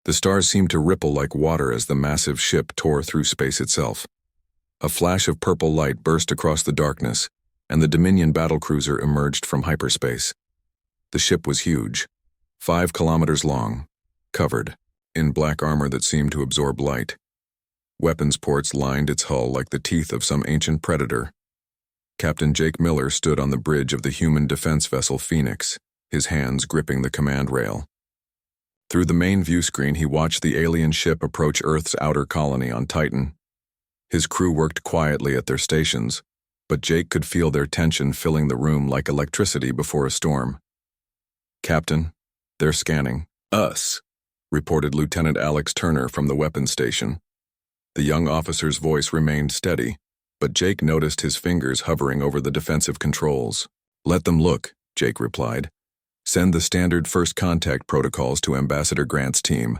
The stars seemed to ripple like water as the massive ship tore through space itself. A flash of purple light burst across the darkness, and the Dominion battlecruiser emerged from hyperspace. The ship was huge, 5 kilometers long, covered in black armor that seemed to absorb light. Weapons ports lined its hull like the teeth of some ancient predator. Captain Jake Miller stood on the bridge of the human defense vessel Phoenix, his hands gripping the command rail. Through the main view screen, he watched the alien ship approach Earth's outer colony on Titan. His crew worked quietly at their stations, but Jake could feel their tension filling the room like electricity before a storm. "Captain, they're scanning us," reported Lieutenant Alex Turner from the weapons station. The young officer's voice remained steady, but Jake noticed his fingers hovering over the defensive controls. "Let them look," Jake replied. "Send the standard first contact protocols to Ambassador Grant's team."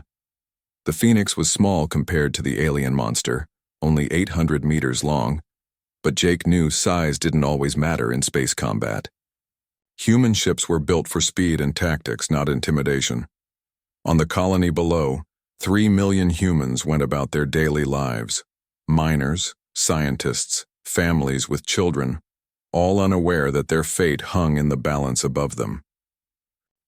The Phoenix was small compared to the alien monster, only 800 meters long, but Jake knew size didn't always matter in space combat. Human ships were built for speed and tactics, not intimidation. On the colony below, 3 million humans went about their daily lives. Miners, scientists, families with children, all unaware that their fate hung in the balance above them.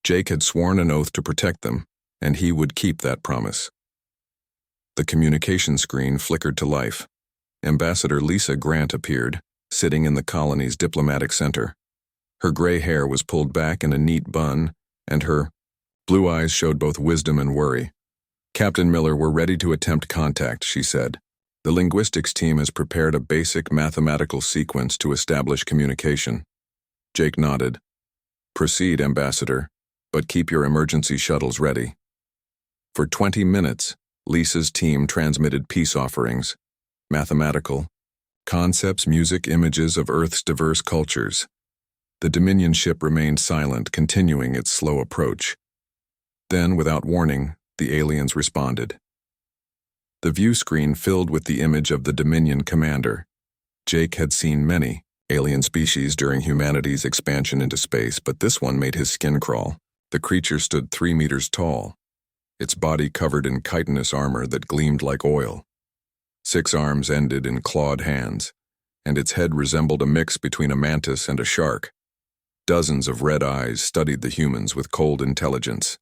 Jake had sworn an oath to protect them, and he would keep that promise. The communication screen flickered to life. Ambassador Lisa Grant appeared, sitting in the colony's diplomatic center. Her gray hair was pulled back in a neat bun, and her blue eyes showed both wisdom and worry. "Captain Miller, we're ready to attempt contact," she said. "The linguistics team has prepared a basic mathematical sequence to establish communication." Jake nodded. "Proceed, Ambassador, but keep your emergency shuttles ready." For 20 minutes, Lisa's team transmitted peace offerings, mathematical concepts, music, images of Earth's diverse cultures. The Dominion ship remained silent, continuing its slow approach. Then, without warning, the aliens responded. The view screen filled with the image of the Dominion commander. Jake had seen many alien species during humanity's expansion into space, but this one made his skin crawl. The creature stood 3 meters tall, its body covered in chitinous armor that gleamed like oil. 6 arms ended in clawed hands, and its head resembled a mix between a mantis and a shark. Dozens of red eyes studied the humans with cold intelligence.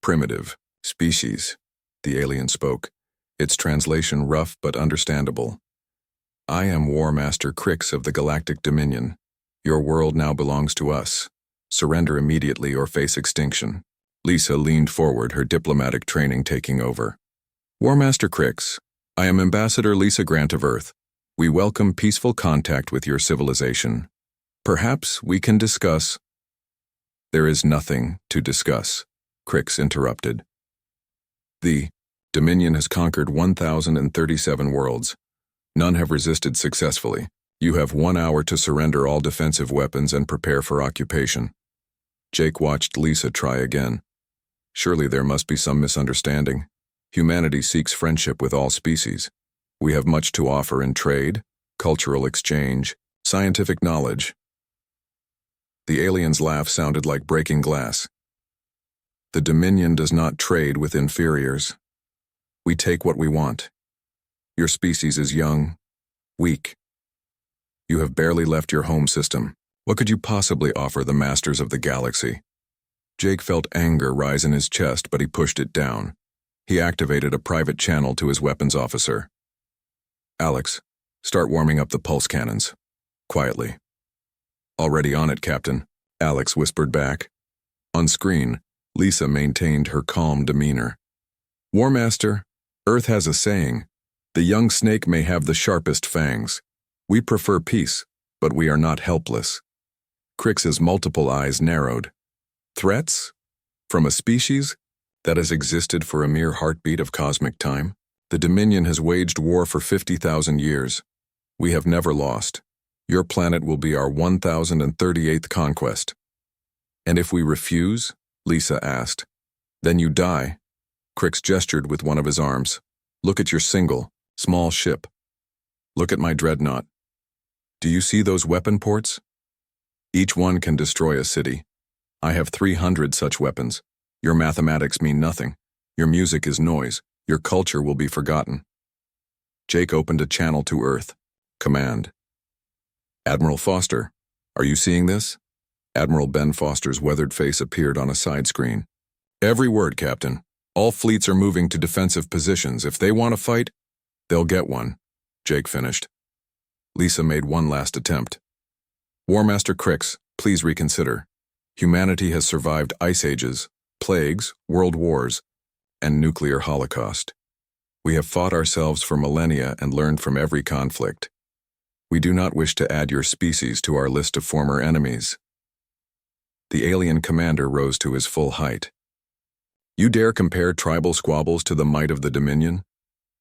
"Primitive species," the alien spoke, its translation rough but understandable. "I am War Master Crix of the Galactic Dominion. Your world now belongs to us. Surrender immediately or face extinction." Lisa leaned forward, her diplomatic training taking over. "War Master Crix, I am Ambassador Lisa Grant of Earth. We welcome peaceful contact with your civilization. Perhaps we can discuss—" "There is nothing to discuss," Crix interrupted. "The Dominion has conquered 1,037 worlds. None have resisted successfully. You have 1 hour to surrender all defensive weapons and prepare for occupation." Jake watched Lisa try again. Surely there must be some misunderstanding. Humanity seeks friendship with all species. We have much to offer in trade, cultural exchange, scientific knowledge. The alien's laugh sounded like breaking glass. "The Dominion does not trade with inferiors. We take what we want. Your species is young, weak. You have barely left your home system. What could you possibly offer the masters of the galaxy?" Jake felt anger rise in his chest, but he pushed it down. He activated a private channel to his weapons officer. "Alex, start warming up the pulse cannons. Quietly." "Already on it, Captain," Alex whispered back. On screen, Lisa maintained her calm demeanor. "War Master, Earth has a saying, the young snake may have the sharpest fangs. We prefer peace, but we are not helpless." Crix's multiple eyes narrowed. "Threats? From a species that has existed for a mere heartbeat of cosmic time? The Dominion has waged war for 50,000 years. We have never lost. Your planet will be our 1,038th conquest." "And if we refuse?" Lisa asked. "Then you die." Crix gestured with one of his arms. "Look at your single, small ship. Look at my dreadnought. Do you see those weapon ports? Each one can destroy a city. I have 300 such weapons. Your mathematics mean nothing. Your music is noise. Your culture will be forgotten. Jake opened a channel to Earth. Command. Admiral Foster, are you seeing this? Admiral Ben Foster's weathered face appeared on a side screen. Every word, Captain. All fleets are moving to defensive positions. If they want to fight, they'll get one. Jake finished. Lisa made one last attempt. War Master Crix, please reconsider. Humanity has survived ice ages, plagues, world wars, and nuclear holocaust. We have fought ourselves for millennia and learned from every conflict. We do not wish to add your species to our list of former enemies. The alien commander rose to his full height. You dare compare tribal squabbles to the might of the Dominion?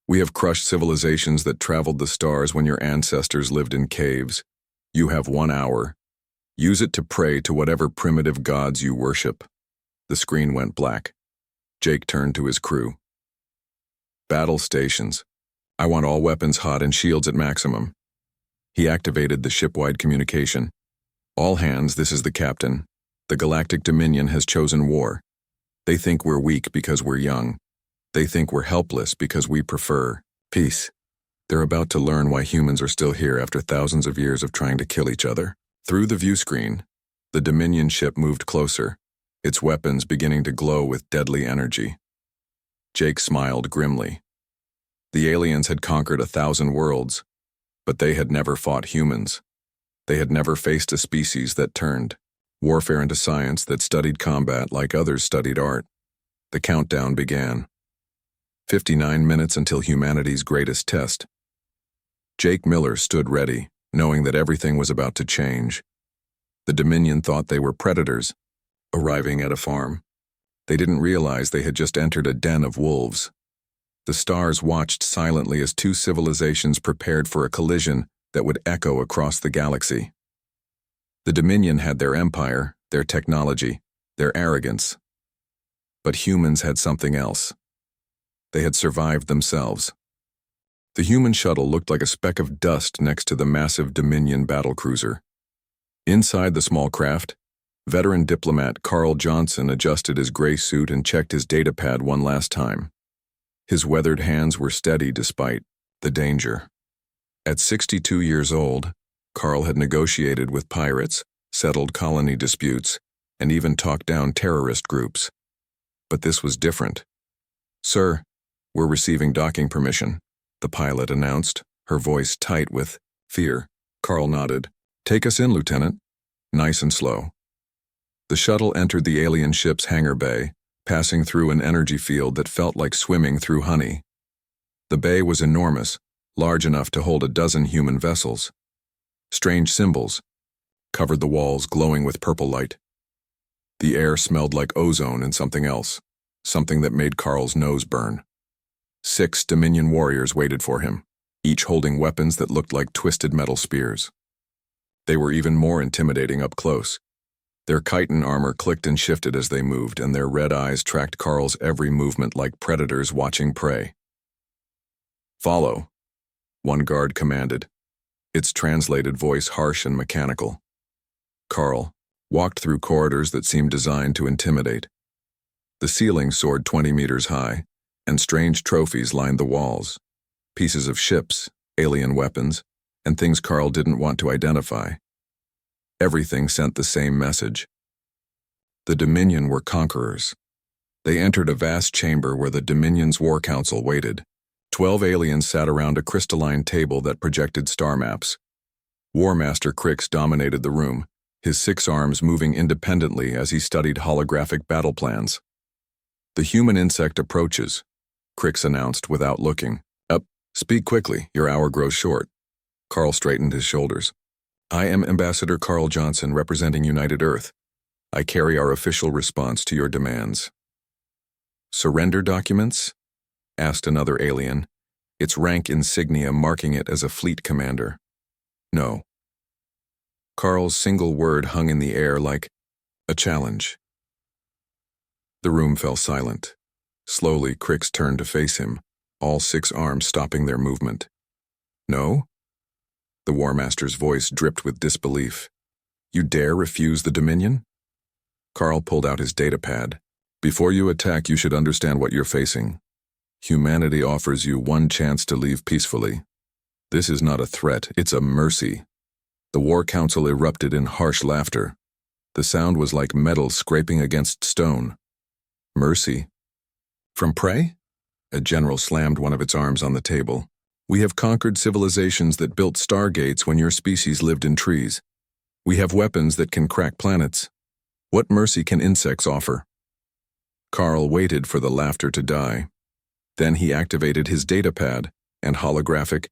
We have crushed civilizations that traveled the stars when your ancestors lived in caves. You have 1 hour. Use it to pray to whatever primitive gods you worship. The screen went black. Jake turned to his crew. Battle stations. I want all weapons hot and shields at maximum. He activated the ship-wide communication. All hands, this is the captain. The Galactic Dominion has chosen war. They think we're weak because we're young. They think we're helpless because we prefer peace. They're about to learn why humans are still here after thousands of years of trying to kill each other. Through the view screen, the Dominion ship moved closer, its weapons beginning to glow with deadly energy. Jake smiled grimly. The aliens had conquered 1,000 worlds, but they had never fought humans. They had never faced a species that turned warfare into science, that studied combat like others studied art. The countdown began. 59 minutes until humanity's greatest test. Jake Miller stood ready, knowing that everything was about to change. The Dominion thought they were predators, arriving at a farm. They didn't realize they had just entered a den of wolves. The stars watched silently as two civilizations prepared for a collision that would echo across the galaxy. The Dominion had their empire, their technology, their arrogance. But humans had something else. They had survived themselves. The human shuttle looked like a speck of dust next to the massive Dominion battlecruiser. Inside the small craft, veteran diplomat Carl Johnson adjusted his gray suit and checked his datapad one last time. His weathered hands were steady despite the danger. At 62 years old, Carl had negotiated with pirates, settled colony disputes, and even talked down terrorist groups. But this was different. Sir, we're receiving docking permission, the pilot announced, her voice tight with fear. Carl nodded. Take us in, Lieutenant. Nice and slow. The shuttle entered the alien ship's hangar bay, passing through an energy field that felt like swimming through honey. The bay was enormous, large enough to hold 12 human vessels. Strange symbols covered the walls, glowing with purple light. The air smelled like ozone and something else, something that made Carl's nose burn. 6 Dominion warriors waited for him, each holding weapons that looked like twisted metal spears. They were even more intimidating up close. Their chitin armor clicked and shifted as they moved, and their red eyes tracked Carl's every movement like predators watching prey. Follow, one guard commanded, its translated voice harsh and mechanical. Carl walked through corridors that seemed designed to intimidate. The ceiling soared 20 meters high, and strange trophies lined the walls. Pieces of ships, alien weapons, and things Carl didn't want to identify. Everything sent the same message. The Dominion were conquerors. They entered a vast chamber where the Dominion's War Council waited. 12 aliens sat around a crystalline table that projected star maps. War Master Crix dominated the room, his 6 arms moving independently as he studied holographic battle plans. The human insect approaches, Crix announced without looking. Up, speak quickly, your hour grows short. Carl straightened his shoulders. I am Ambassador Carl Johnson representing United Earth. I carry our official response to your demands. Surrender documents? Asked another alien, its rank insignia marking it as a fleet commander. No. Carl's single word hung in the air like a challenge. The room fell silent. Slowly, Crix turned to face him, all 6 arms stopping their movement. No? The War Master's voice dripped with disbelief. You dare refuse the Dominion? Carl pulled out his datapad, Before you attack, you should understand what you're facing. Humanity offers you one chance to leave peacefully. This is not a threat, it's a mercy. The War Council erupted in harsh laughter. The sound was like metal scraping against stone. Mercy? From prey? A general slammed one of its arms on the table. We have conquered civilizations that built stargates when your species lived in trees. We have weapons that can crack planets. What mercy can insects offer? Carl waited for the laughter to die. Then he activated his datapad, and holographic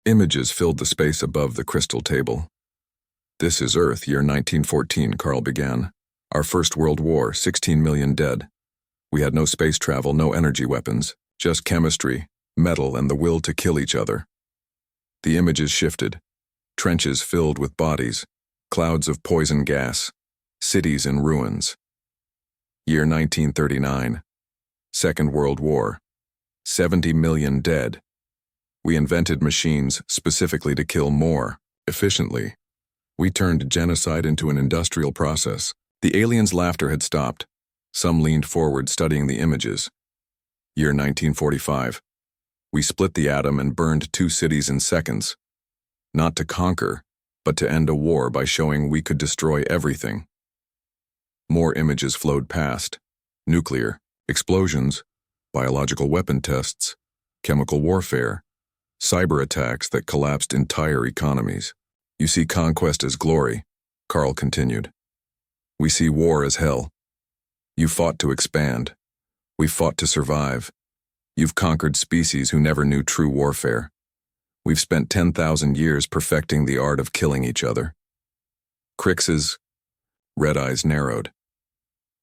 images filled the space above the crystal table. This is Earth, year 1914, Carl began. Our first world war, 16 million dead. We had no space travel, no energy weapons, just chemistry, metal, and the will to kill each other. The images shifted. Trenches filled with bodies, clouds of poison gas, cities in ruins. Year 1939. Second World War. 70 million dead. We invented machines specifically to kill more, efficiently. We turned genocide into an industrial process. The aliens' laughter had stopped. Some leaned forward, studying the images. Year 1945. We split the atom and burned 2 cities in seconds. Not to conquer, but to end a war by showing we could destroy everything. More images flowed past. Nuclear, explosions, biological weapon tests, chemical warfare, cyber attacks that collapsed entire economies. You see conquest as glory, Carl continued. We see war as hell. You fought to expand. We fought to survive. You've conquered species who never knew true warfare. We've spent 10,000 years perfecting the art of killing each other. Crix's red eyes narrowed.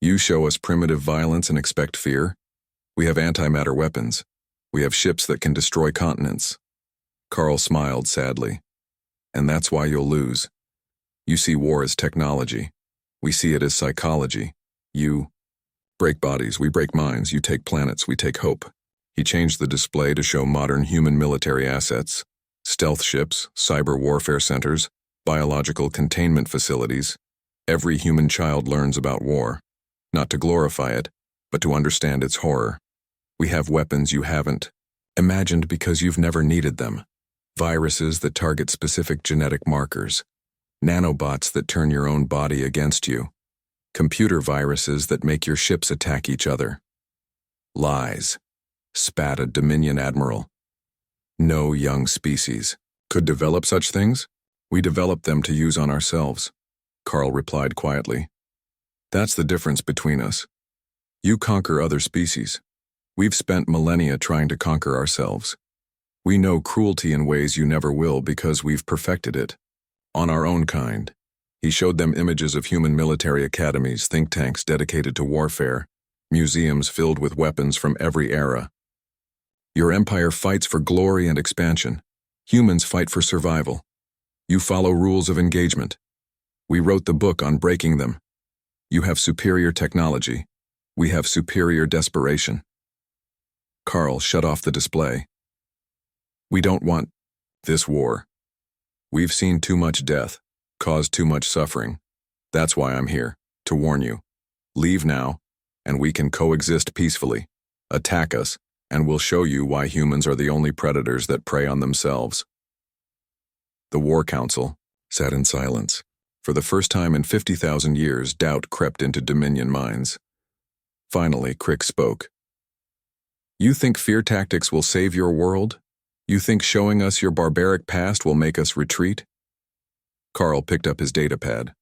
You show us primitive violence and expect fear? We have antimatter weapons. We have ships that can destroy continents. Carl smiled sadly. And that's why you'll lose. You see war as technology. We see it as psychology. You break bodies, we break minds. You take planets, we take hope. He changed the display to show modern human military assets, stealth ships, cyber warfare centers, biological containment facilities. Every human child learns about war, not to glorify it, but to understand its horror. We have weapons you haven't imagined because you've never needed them. Viruses that target specific genetic markers. Nanobots that turn your own body against you. Computer viruses that make your ships attack each other. Lies, spat a Dominion admiral. No young species could develop such things. We developed them to use on ourselves, Carl replied quietly. That's the difference between us. You conquer other species. We've spent millennia trying to conquer ourselves. We know cruelty in ways you never will because we've perfected it. On our own kind. He showed them images of human military academies, think tanks dedicated to warfare, museums filled with weapons from every era. Your empire fights for glory and expansion. Humans fight for survival. You follow rules of engagement. We wrote the book on breaking them. You have superior technology. We have superior desperation. Carl shut off the display. We don't want this war. We've seen too much death, caused too much suffering. That's why I'm here, to warn you. Leave now, and we can coexist peacefully. Attack us, and we'll show you why humans are the only predators that prey on themselves. The War Council sat in silence. For the first time in 50,000 years, doubt crept into Dominion minds. Finally, Crix spoke. You think fear tactics will save your world? You think showing us your barbaric past will make us retreat? Carl picked up his datapad.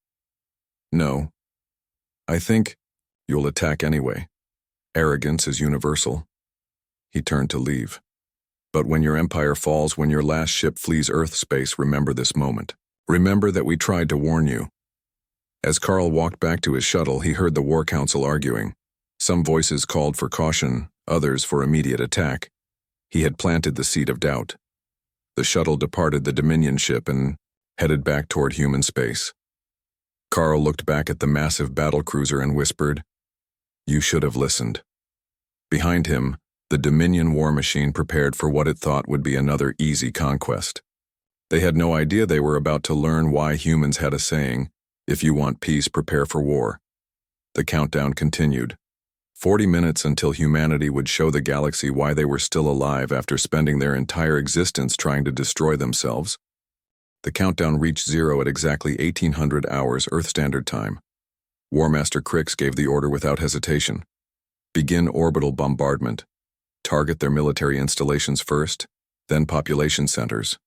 No. I think you'll attack anyway. Arrogance is universal. He turned to leave. But when your empire falls, when your last ship flees Earth space, remember this moment. Remember that we tried to warn you. As Carl walked back to his shuttle, he heard the War Council arguing. Some voices called for caution, others for immediate attack. He had planted the seed of doubt. The shuttle departed the Dominion ship and headed back toward human space. Carl looked back at the massive battlecruiser and whispered, "You should have listened." Behind him, the Dominion war machine prepared for what it thought would be another easy conquest. They had no idea they were about to learn why humans had a saying, "If you want peace, prepare for war." The countdown continued. 40 minutes until humanity would show the galaxy why they were still alive after spending their entire existence trying to destroy themselves. The countdown reached zero at exactly 1800 hours Earth Standard Time. War Master Crix gave the order without hesitation. Begin orbital bombardment. Target their military installations first, then population centers.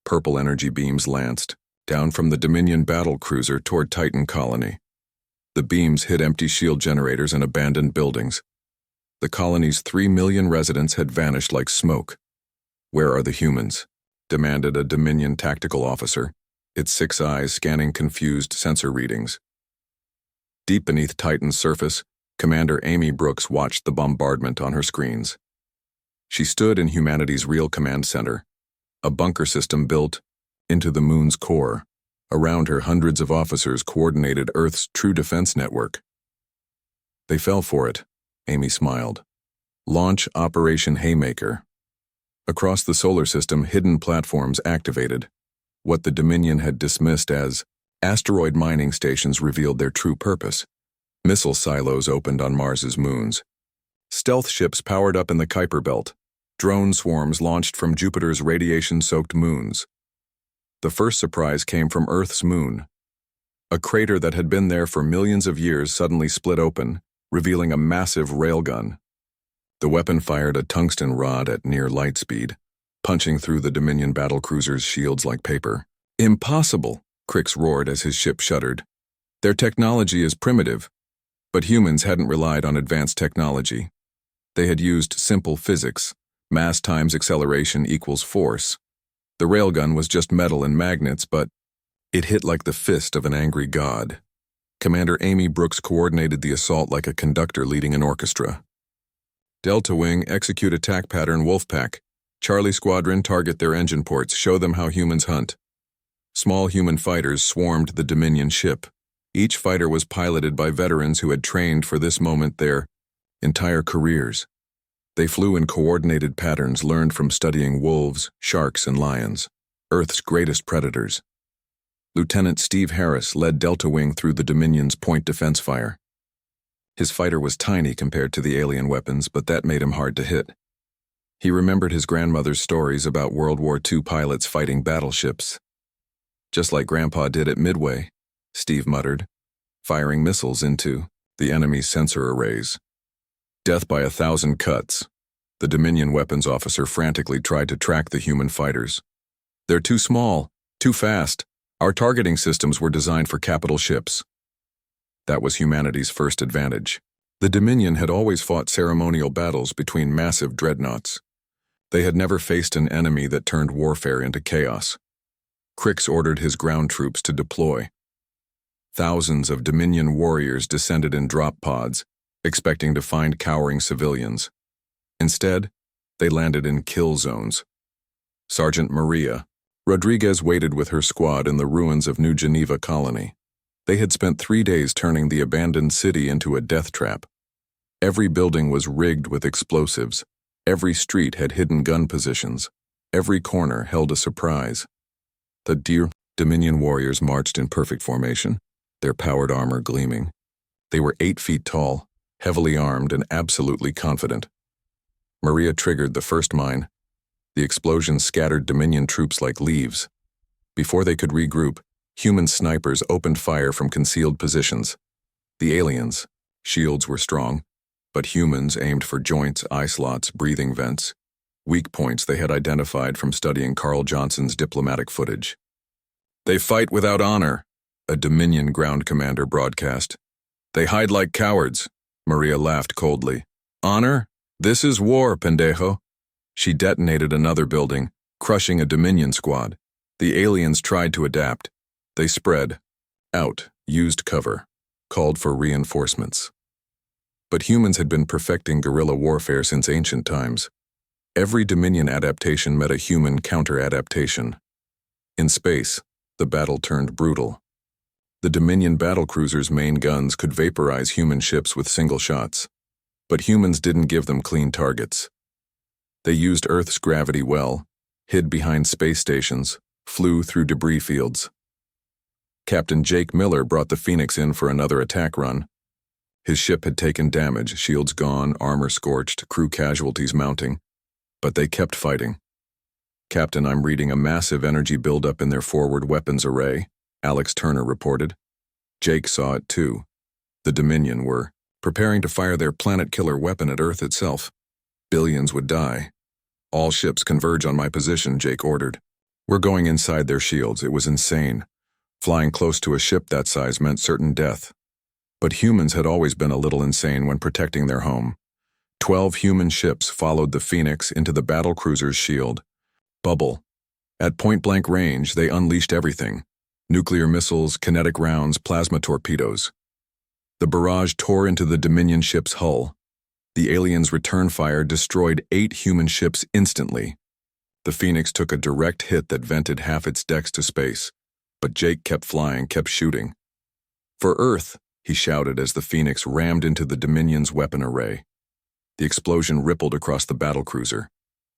Purple energy beams lanced, down from the Dominion battle cruiser toward Titan colony. The beams hit empty shield generators and abandoned buildings. The colony's 3 million residents had vanished like smoke. "Where are the humans?" demanded a Dominion tactical officer, its 6 eyes scanning confused sensor readings. Deep beneath Titan's surface, Commander Amy Brooks watched the bombardment on her screens. She stood in humanity's real command center, a bunker system built into the moon's core. Around her, hundreds of officers coordinated Earth's true defense network. They fell for it, Amy smiled. Launch Operation Haymaker. Across the solar system, hidden platforms activated. What the Dominion had dismissed as asteroid mining stations revealed their true purpose. Missile silos opened on Mars's moons. Stealth ships powered up in the Kuiper Belt. Drone swarms launched from Jupiter's radiation-soaked moons. The first surprise came from Earth's moon. A crater that had been there for millions of years suddenly split open, revealing a massive railgun. The weapon fired a tungsten rod at near light speed, punching through the Dominion battlecruiser's shields like paper. "Impossible!" Crix roared as his ship shuddered. "Their technology is primitive." But humans hadn't relied on advanced technology. They had used simple physics. Mass times acceleration equals force. The railgun was just metal and magnets, but it hit like the fist of an angry god. Commander Amy Brooks coordinated the assault like a conductor leading an orchestra. "Delta Wing, execute attack pattern Wolfpack. Charlie Squadron, target their engine ports, show them how humans hunt." Small human fighters swarmed the Dominion ship. Each fighter was piloted by veterans who had trained for this moment their entire careers. They flew in coordinated patterns learned from studying wolves, sharks, and lions, Earth's greatest predators. Lieutenant Steve Harris led Delta Wing through the Dominion's point defense fire. His fighter was tiny compared to the alien weapons, but that made him hard to hit. He remembered his grandmother's stories about World War II pilots fighting battleships. "Just like Grandpa did at Midway," Steve muttered, firing missiles into the enemy's sensor arrays. Death by 1,000 cuts. The Dominion weapons officer frantically tried to track the human fighters. "They're too small, too fast. Our targeting systems were designed for capital ships." That was humanity's first advantage. The Dominion had always fought ceremonial battles between massive dreadnoughts. They had never faced an enemy that turned warfare into chaos. Crix ordered his ground troops to deploy. Thousands of Dominion warriors descended in drop pods, expecting to find cowering civilians. Instead, they landed in kill zones. Sergeant Maria Rodriguez waited with her squad in the ruins of New Geneva colony. They had spent 3 days turning the abandoned city into a death trap. Every building was rigged with explosives. Every street had hidden gun positions. Every corner held a surprise. The dear Dominion warriors marched in perfect formation, their powered armor gleaming. They were 8 feet tall, heavily armed, and absolutely confident. Maria triggered the first mine. The explosion scattered Dominion troops like leaves. Before they could regroup, human snipers opened fire from concealed positions. The aliens' shields were strong, but humans aimed for joints, eye slots, breathing vents, weak points they had identified from studying Carl Johnson's diplomatic footage. "They fight without honor," a Dominion ground commander broadcast. "They hide like cowards," Maria laughed coldly. "Honor? This is war, pendejo." She detonated another building, crushing a Dominion squad. The aliens tried to adapt. They spread out, used cover, called for reinforcements. But humans had been perfecting guerrilla warfare since ancient times. Every Dominion adaptation met a human counter-adaptation. In space, the battle turned brutal. The Dominion battlecruiser's main guns could vaporize human ships with single shots. But humans didn't give them clean targets. They used Earth's gravity well, hid behind space stations, flew through debris fields. Captain Jake Miller brought the Phoenix in for another attack run. His ship had taken damage, shields gone, armor scorched, crew casualties mounting. But they kept fighting. "Captain, I'm reading a massive energy buildup in their forward weapons array," Alex Turner reported. Jake saw it too. The Dominion were preparing to fire their planet-killer weapon at Earth itself. Billions would die. "All ships converge on my position," Jake ordered. "We're going inside their shields." It was insane. Flying close to a ship that size meant certain death. But humans had always been a little insane when protecting their home. 12 human ships followed the Phoenix into the battlecruiser's shield. Bubble. At point-blank range, they unleashed everything. Nuclear missiles, kinetic rounds, plasma torpedoes. The barrage tore into the Dominion ship's hull. The aliens' return fire destroyed 8 human ships instantly. The Phoenix took a direct hit that vented half its decks to space. But Jake kept flying, kept shooting. "For Earth," he shouted as the Phoenix rammed into the Dominion's weapon array. The explosion rippled across the battlecruiser.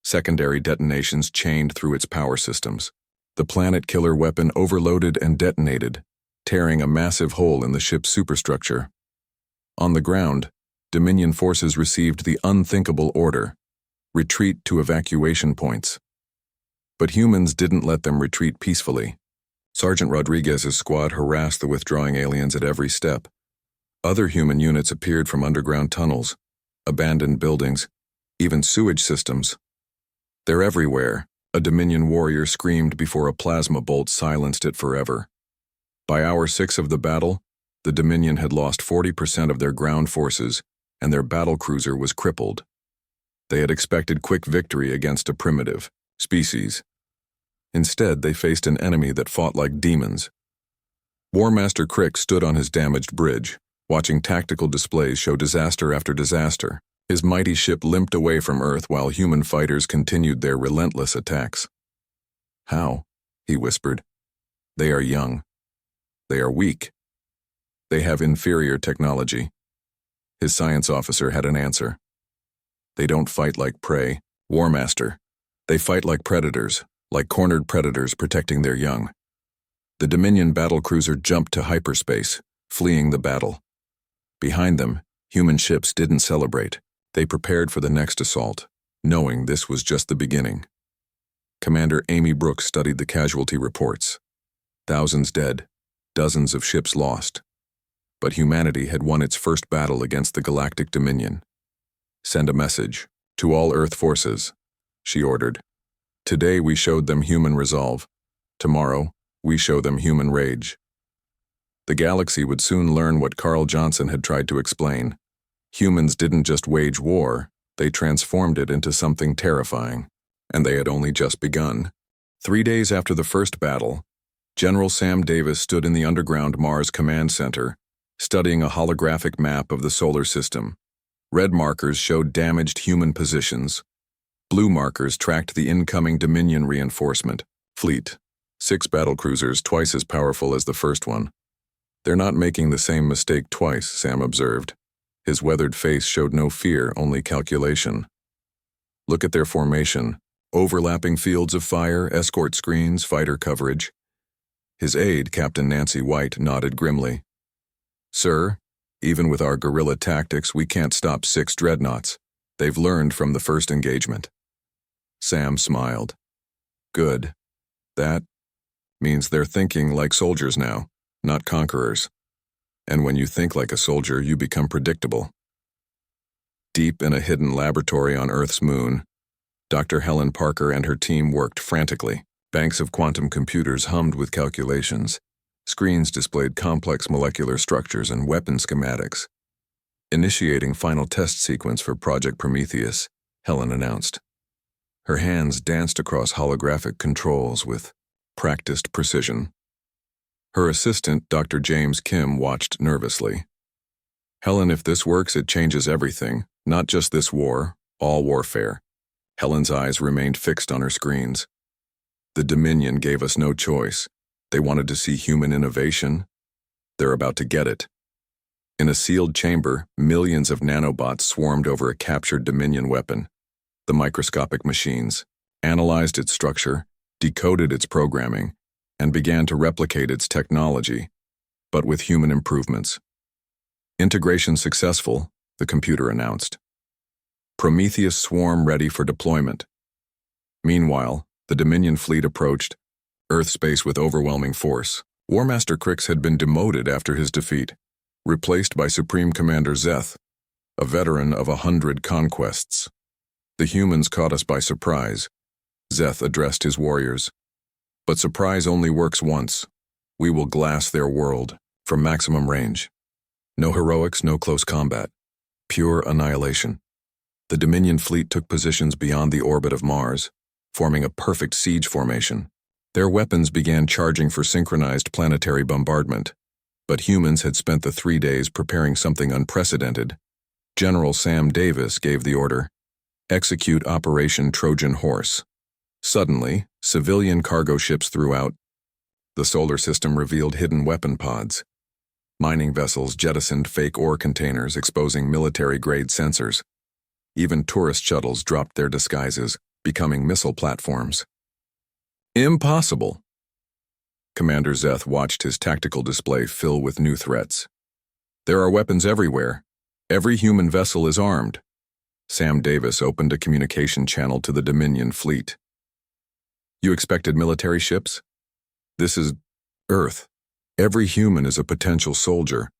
Secondary detonations chained through its power systems. The planet-killer weapon overloaded and detonated, tearing a massive hole in the ship's superstructure. On the ground, Dominion forces received the unthinkable order: retreat to evacuation points. But humans didn't let them retreat peacefully. Sergeant Rodriguez's squad harassed the withdrawing aliens at every step. Other human units appeared from underground tunnels, abandoned buildings, even sewage systems. "They're everywhere," a Dominion warrior screamed before a plasma bolt silenced it forever. By hour 6 of the battle, the Dominion had lost 40% of their ground forces, and their battlecruiser was crippled. They had expected quick victory against a primitive species. Instead, they faced an enemy that fought like demons. War Master Crick stood on his damaged bridge, watching tactical displays show disaster after disaster. His mighty ship limped away from Earth while human fighters continued their relentless attacks. "How?" he whispered. "They are young. They are weak. They have inferior technology." His science officer had an answer. "They don't fight like prey, War Master. They fight like predators, like cornered predators protecting their young." The Dominion battlecruiser jumped to hyperspace, fleeing the battle. Behind them, human ships didn't celebrate. They prepared for the next assault, knowing this was just the beginning. Commander Amy Brooks studied the casualty reports. Thousands dead, dozens of ships lost. But humanity had won its first battle against the Galactic Dominion. "Send a message to all Earth forces," she ordered. "Today we showed them human resolve. Tomorrow, we show them human rage." The galaxy would soon learn what Carl Johnson had tried to explain. Humans didn't just wage war, they transformed it into something terrifying. And they had only just begun. 3 days after the first battle, General Sam Davis stood in the underground Mars Command Center, studying a holographic map of the solar system. Red markers showed damaged human positions. Blue markers tracked the incoming Dominion reinforcement fleet. 6 battlecruisers, twice as powerful as the first one. "They're not making the same mistake twice," Sam observed. His weathered face showed no fear, only calculation. "Look at their formation. Overlapping fields of fire, escort screens, fighter coverage." His aide, Captain Nancy White, nodded grimly. "Sir, even with our guerrilla tactics, we can't stop 6 dreadnoughts. They've learned from the first engagement." Sam smiled. "Good. That means they're thinking like soldiers now, not conquerors. And when you think like a soldier, you become predictable." Deep in a hidden laboratory on Earth's moon, Dr. Helen Parker and her team worked frantically. Banks of quantum computers hummed with calculations. Screens displayed complex molecular structures and weapon schematics. "Initiating final test sequence for Project Prometheus," Helen announced. Her hands danced across holographic controls with practiced precision. Her assistant, Dr. James Kim, watched nervously. "Helen, if this works, it changes everything. Not just this war, all warfare." Helen's eyes remained fixed on her screens. "The Dominion gave us no choice. They wanted to see human innovation. They're about to get it." In a sealed chamber, millions of nanobots swarmed over a captured Dominion weapon. The microscopic machines analyzed its structure, decoded its programming, and began to replicate its technology, but with human improvements. Integration successful, the computer announced. Prometheus swarm ready for deployment. Meanwhile, the Dominion fleet approached Earth space with overwhelming force. War Master Crix had been demoted after his defeat, replaced by Supreme Commander Zeth, a veteran of 100 conquests. The humans caught us by surprise, Zeth addressed his warriors. But surprise only works once. We will glass their world from maximum range. No heroics, no close combat. Pure annihilation. The Dominion fleet took positions beyond the orbit of Mars, forming a perfect siege formation. Their weapons began charging for synchronized planetary bombardment, but humans had spent the 3 days preparing something unprecedented. General Sam Davis gave the order, execute Operation Trojan Horse. Suddenly, civilian cargo ships throughout the solar system revealed hidden weapon pods. Mining vessels jettisoned fake ore containers exposing military-grade sensors. Even tourist shuttles dropped their disguises, becoming missile platforms. Impossible! Commander Zeth watched his tactical display fill with new threats. There are weapons everywhere. Every human vessel is armed. Sam Davis opened a communication channel to the Dominion fleet. You expected military ships? This is Earth. Every human is a potential soldier.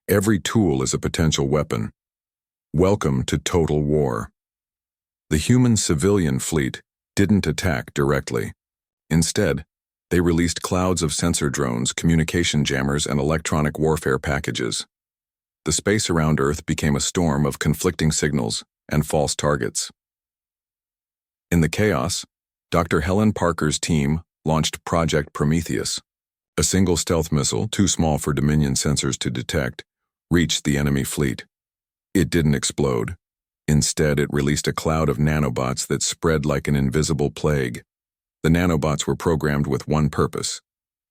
Every tool is a potential weapon. Welcome to total war. The human civilian fleet didn't attack directly. Instead, they released clouds of sensor drones, communication jammers, and electronic warfare packages. The space around Earth became a storm of conflicting signals and false targets. In the chaos, Dr. Helen Parker's team launched Project Prometheus. A single stealth missile, too small for Dominion sensors to detect, reached the enemy fleet. It didn't explode. Instead, it released a cloud of nanobots that spread like an invisible plague. The nanobots were programmed with one purpose: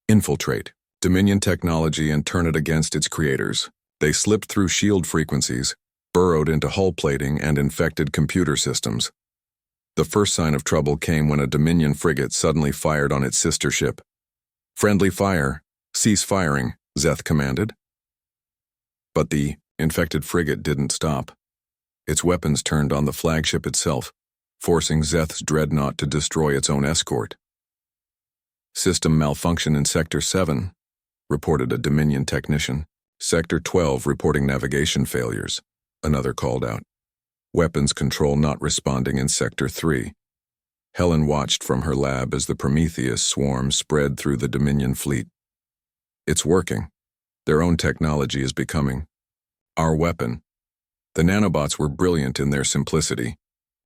infiltrate Dominion technology and turn it against its creators. They slipped through shield frequencies, burrowed into hull plating, and infected computer systems. The first sign of trouble came when a Dominion frigate suddenly fired on its sister ship. Friendly fire, cease firing, Zeth commanded. But the infected frigate didn't stop. Its weapons turned on the flagship itself, forcing Zeth's dreadnought to destroy its own escort. System malfunction in Sector 7, reported a Dominion technician. Sector 12 reporting navigation failures, another called out. Weapons control not responding in Sector 3. Helen watched from her lab as the Prometheus swarm spread through the Dominion fleet. It's working. Their own technology is becoming our weapon. The nanobots were brilliant in their simplicity.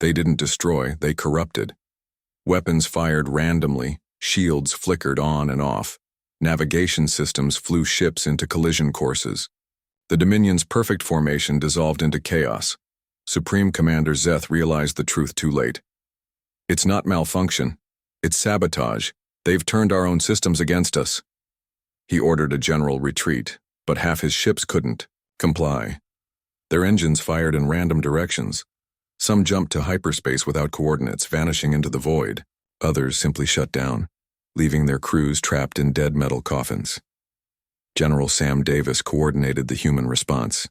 They didn't destroy, they corrupted. Weapons fired randomly, shields flickered on and off. Navigation systems flew ships into collision courses. The Dominion's perfect formation dissolved into chaos. Supreme Commander Zeth realized the truth too late. It's not malfunction. It's sabotage. They've turned our own systems against us. He ordered a general retreat, but half his ships couldn't comply. Their engines fired in random directions. Some jumped to hyperspace without coordinates, vanishing into the void. Others simply shut down, leaving their crews trapped in dead metal coffins. General Sam Davis coordinated the human response.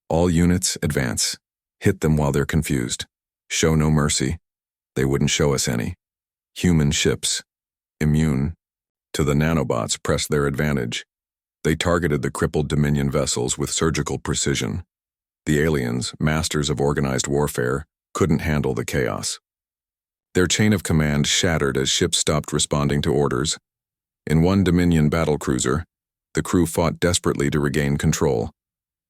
All units, advance. Hit them while they're confused. Show no mercy. They wouldn't show us any. Human ships, immune to the nanobots, pressed their advantage. They targeted the crippled Dominion vessels with surgical precision. The aliens, masters of organized warfare, couldn't handle the chaos. Their chain of command shattered as ships stopped responding to orders. In one Dominion battlecruiser, the crew fought desperately to regain control.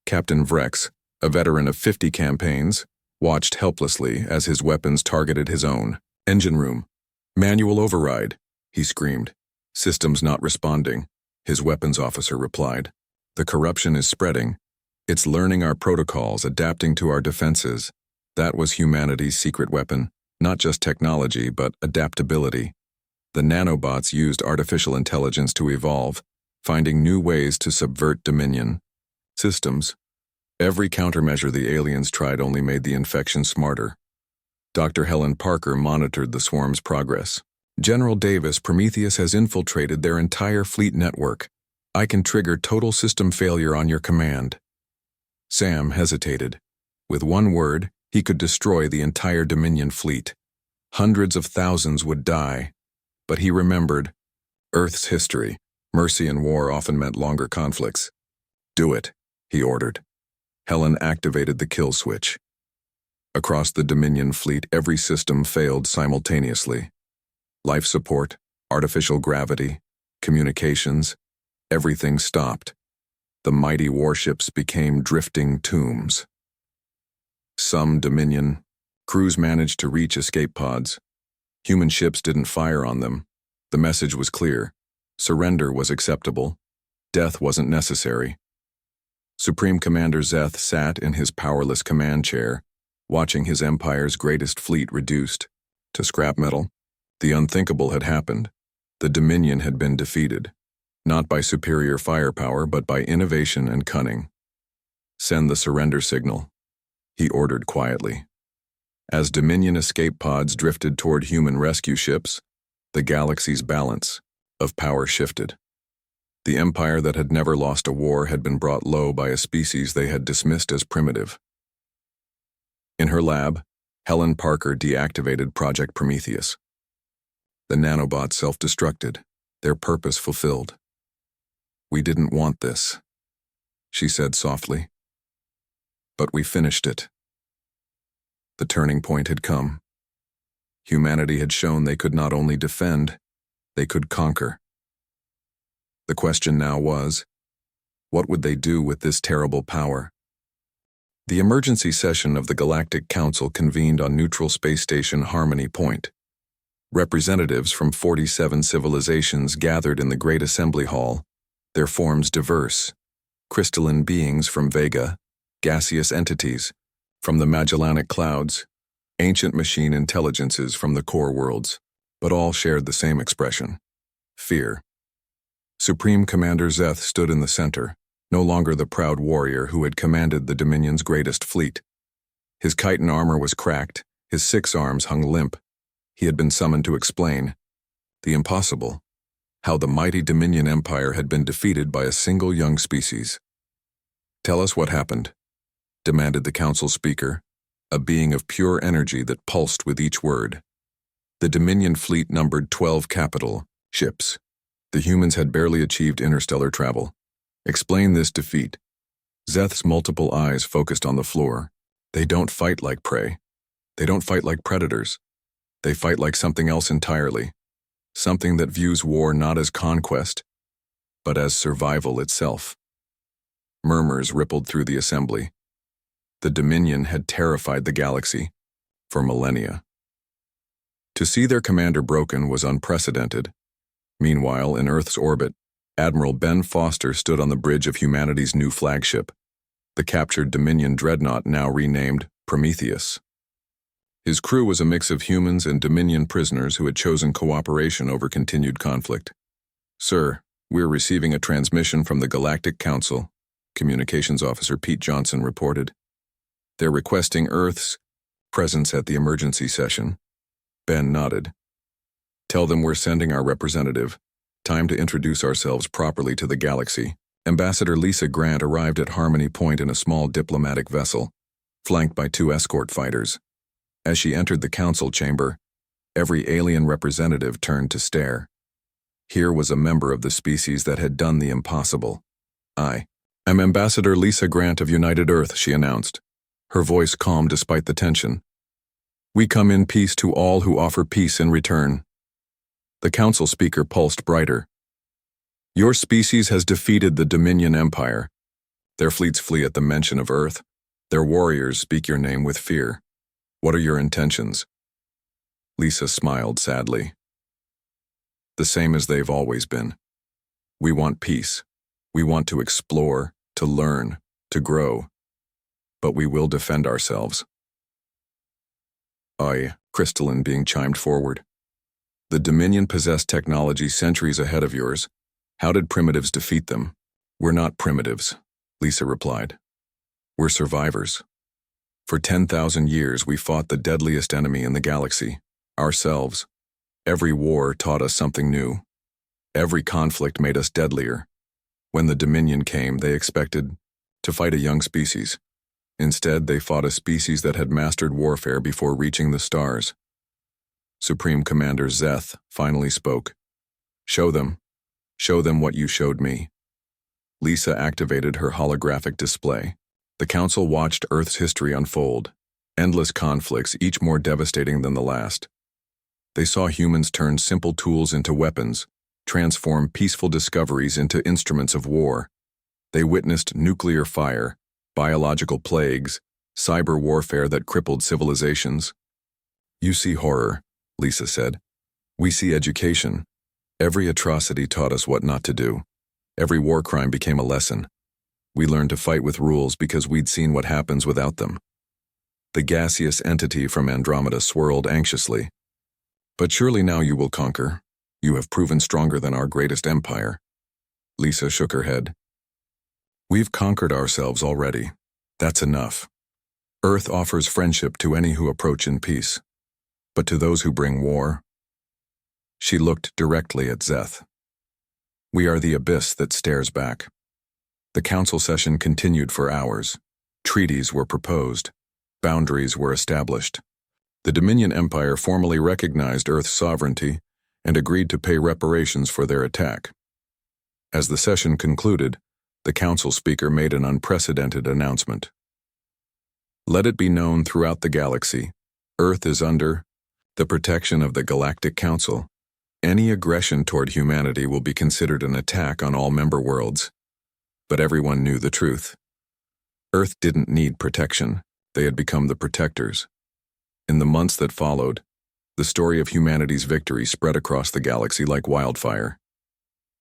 Captain Vrex, a veteran of 50 campaigns, watched helplessly as his weapons targeted his own. Engine room. Manual override, he screamed. Systems not responding, his weapons officer replied. The corruption is spreading. It's learning our protocols, adapting to our defenses. That was humanity's secret weapon. Not just technology, but adaptability. The nanobots used artificial intelligence to evolve, finding new ways to subvert Dominion systems. Every countermeasure the aliens tried only made the infection smarter. Dr. Helen Parker monitored the swarm's progress. General Davis, Prometheus has infiltrated their entire fleet network. I can trigger total system failure on your command. Sam hesitated. With one word, he could destroy the entire Dominion fleet. Hundreds of thousands would die. But he remembered Earth's history. Mercy and war often meant longer conflicts. Do it, he ordered. Helen activated the kill switch. Across the Dominion fleet, every system failed simultaneously. Life support, artificial gravity, communications, everything stopped. The mighty warships became drifting tombs. Some Dominion crews managed to reach escape pods. Human ships didn't fire on them. The message was clear. Surrender was acceptable. Death wasn't necessary. Supreme Commander Zeth sat in his powerless command chair, watching his empire's greatest fleet reduced to scrap metal. The unthinkable had happened. The Dominion had been defeated, not by superior firepower, but by innovation and cunning. Send the surrender signal, he ordered quietly. As Dominion escape pods drifted toward human rescue ships, the galaxy's balance of power shifted. The empire that had never lost a war had been brought low by a species they had dismissed as primitive. In her lab, Helen Parker deactivated Project Prometheus. The nanobots self-destructed, their purpose fulfilled. We didn't want this, she said softly. But we finished it. The turning point had come. Humanity had shown they could not only defend, they could conquer. The question now was, what would they do with this terrible power? The emergency session of the Galactic Council convened on neutral space station Harmony Point. Representatives from 47 civilizations gathered in the Great Assembly Hall, their forms diverse: crystalline beings from Vega, gaseous entities from the Magellanic Clouds, ancient machine intelligences from the core worlds, but all shared the same expression: fear. Supreme Commander Zeth stood in the center, no longer the proud warrior who had commanded the Dominion's greatest fleet. His chitin armor was cracked, his 6 arms hung limp. He had been summoned to explain the impossible, how the mighty Dominion Empire had been defeated by a single young species. Tell us what happened, demanded the council speaker, a being of pure energy that pulsed with each word. The Dominion fleet numbered 12 capital ships. The humans had barely achieved interstellar travel. Explain this defeat. Zeth's multiple eyes focused on the floor. They don't fight like prey. They don't fight like predators. They fight like something else entirely. Something that views war not as conquest, but as survival itself. Murmurs rippled through the assembly. The Dominion had terrified the galaxy for millennia. To see their commander broken was unprecedented. Meanwhile, in Earth's orbit, Admiral Ben Foster stood on the bridge of humanity's new flagship, the captured Dominion dreadnought now renamed Prometheus. His crew was a mix of humans and Dominion prisoners who had chosen cooperation over continued conflict. Sir, we're receiving a transmission from the Galactic Council, Communications Officer Pete Johnson reported. They're requesting Earth's presence at the emergency session. Ben nodded. Tell them we're sending our representative. Time to introduce ourselves properly to the galaxy. Ambassador Lisa Grant arrived at Harmony Point in a small diplomatic vessel, flanked by 2 escort fighters. As she entered the council chamber, every alien representative turned to stare. Here was a member of the species that had done the impossible. I'm Ambassador Lisa Grant of United Earth, she announced, her voice calm despite the tension. We come in peace to all who offer peace in return. The council speaker pulsed brighter. Your species has defeated the Dominion Empire. Their fleets flee at the mention of Earth. Their warriors speak your name with fear. What are your intentions? Lisa smiled sadly. The same as they've always been. We want peace. We want to explore, to learn, to grow. But we will defend ourselves. Crystalline being chimed forward. The Dominion possessed technology centuries ahead of yours. How did primitives defeat them? We're not primitives, Lisa replied. We're survivors. For 10,000 years, we fought the deadliest enemy in the galaxy, ourselves. Every war taught us something new. Every conflict made us deadlier. When the Dominion came, they expected to fight a young species. Instead, they fought a species that had mastered warfare before reaching the stars. Supreme Commander Zeth finally spoke. Show them what you showed me." Lisa activated her holographic display. The Council watched Earth's history unfold, endless conflicts, each more devastating than the last. They saw humans turn simple tools into weapons, transform peaceful discoveries into instruments of war. They witnessed nuclear fire, biological plagues, cyber warfare that crippled civilizations. "You see horror," Lisa said. "We see education. Every atrocity taught us what not to do. Every war crime became a lesson. We learned to fight with rules because we'd seen what happens without them." The gaseous entity from Andromeda swirled anxiously. "But surely now you will conquer. You have proven stronger than our greatest empire." Lisa shook her head. "We've conquered ourselves already. That's enough. Earth offers friendship to any who approach in peace. But to those who bring war..." She looked directly at Zeth. "We are the abyss that stares back." The council session continued for hours. Treaties were proposed. Boundaries were established. The Dominion Empire formally recognized Earth's sovereignty and agreed to pay reparations for their attack. As the session concluded, the council speaker made an unprecedented announcement. "Let it be known throughout the galaxy, Earth is under the protection of the Galactic Council. Any aggression toward humanity will be considered an attack on all member worlds." But everyone knew the truth. Earth didn't need protection. They had become the protectors. In the months that followed, the story of humanity's victory spread across the galaxy like wildfire.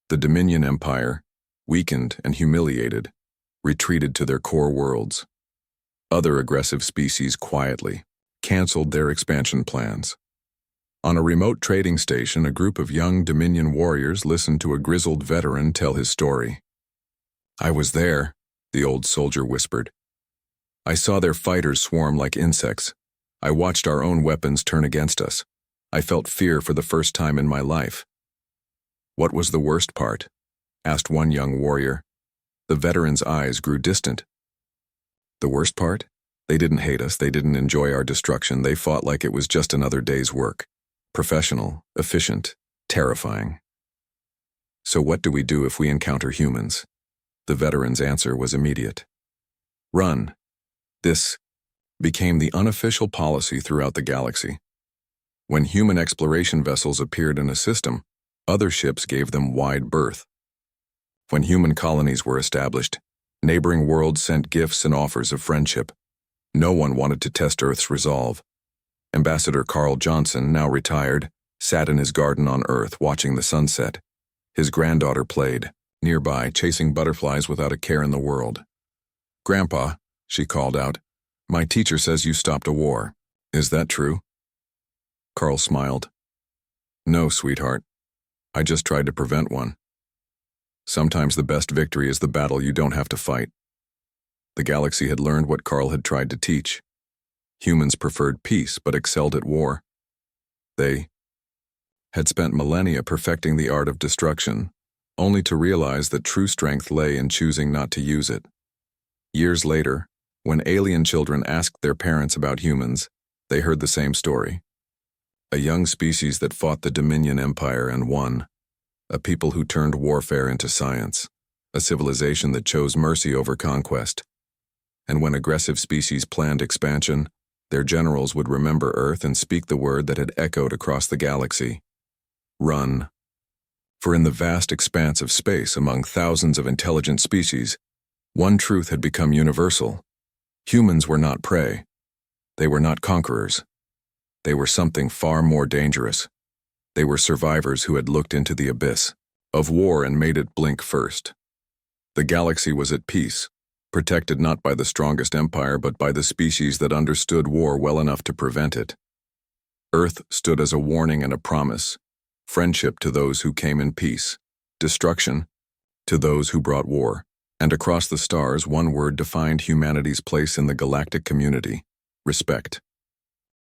The Dominion Empire, weakened and humiliated, retreated to their core worlds. Other aggressive species quietly canceled their expansion plans. On a remote trading station, a group of young Dominion warriors listened to a grizzled veteran tell his story. "I was there," the old soldier whispered. "I saw their fighters swarm like insects. I watched our own weapons turn against us. I felt fear for the first time in my life." "What was the worst part?" asked one young warrior. The veteran's eyes grew distant. "The worst part? They didn't hate us. They didn't enjoy our destruction. They fought like it was just another day's work. Professional, efficient, terrifying." "So what do we do if we encounter humans?" The veteran's answer was immediate. "Run." This became the unofficial policy throughout the galaxy. When human exploration vessels appeared in a system, other ships gave them wide berth. When human colonies were established, neighboring worlds sent gifts and offers of friendship. No one wanted to test Earth's resolve. Ambassador Carl Johnson, now retired, sat in his garden on Earth watching the sunset. His granddaughter played nearby, chasing butterflies without a care in the world. "Grandpa," she called out, "my teacher says you stopped a war. Is that true?" Carl smiled. "No, sweetheart. I just tried to prevent one. Sometimes the best victory is the battle you don't have to fight." The galaxy had learned what Carl had tried to teach. Humans preferred peace but excelled at war. They had spent millennia perfecting the art of destruction, only to realize that true strength lay in choosing not to use it. Years later, when alien children asked their parents about humans, they heard the same story. A young species that fought the Dominion Empire and won. A people who turned warfare into science. A civilization that chose mercy over conquest. And when aggressive species planned expansion, their generals would remember Earth and speak the word that had echoed across the galaxy. Run. For in the vast expanse of space among thousands of intelligent species, one truth had become universal. Humans were not prey. They were not conquerors. They were something far more dangerous. They were survivors who had looked into the abyss of war and made it blink first. The galaxy was at peace, protected not by the strongest empire but by the species that understood war well enough to prevent it. Earth stood as a warning and a promise, friendship to those who came in peace, destruction to those who brought war. And across the stars, one word defined humanity's place in the galactic community: respect.